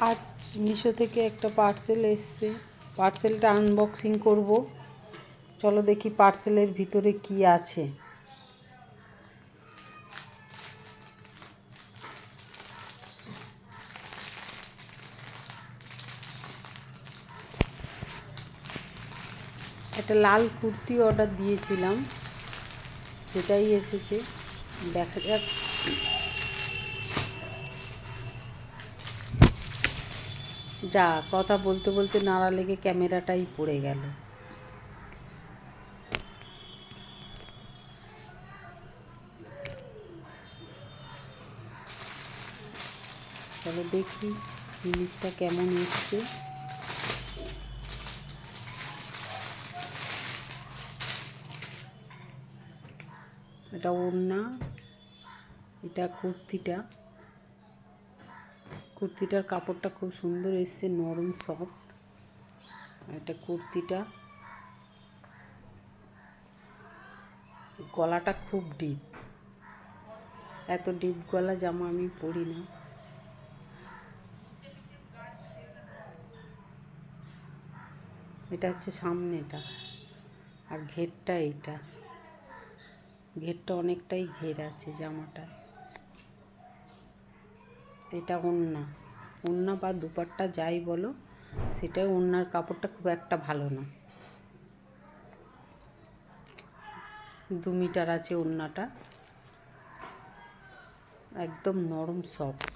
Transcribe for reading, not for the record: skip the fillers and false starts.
আজ মিশো থেকে একটা পার্সেল এসছে, পার্সেলটা আনবক্সিং করব। চলো দেখি পার্সেলের ভিতরে কি আছে। একটা লাল কুর্তি অর্ডার দিয়েছিলাম, সেটাই এসেছে। দেখা যাক। যা কথা বলতে বলতে নাড়া লেগে ক্যামেরাটাই পড়ে গেল। চলো দেখি জিনিসটা কেমন এসছে। এটা ওড়না, এটা কুর্তিটার কাপড়টা খুব সুন্দর এসছে, নরম সফট। এটা কুর্তিটা, গলাটা খুব ডিপ, এত ডিপ গলা জামা আমি পরি না। এটা হচ্ছে সামনেটা, আর ঘেরটা এইটা, ঘেরটা অনেকটাই ঘের আছে জামাটা। এটা ওড়না বা দুপাট্টা যাই বলো, সেটাই। ওড়নার কাপড়টা খুব একটা ভালো না, 2 মিটার আছে ওড়নাটা, একদম নরম সফট।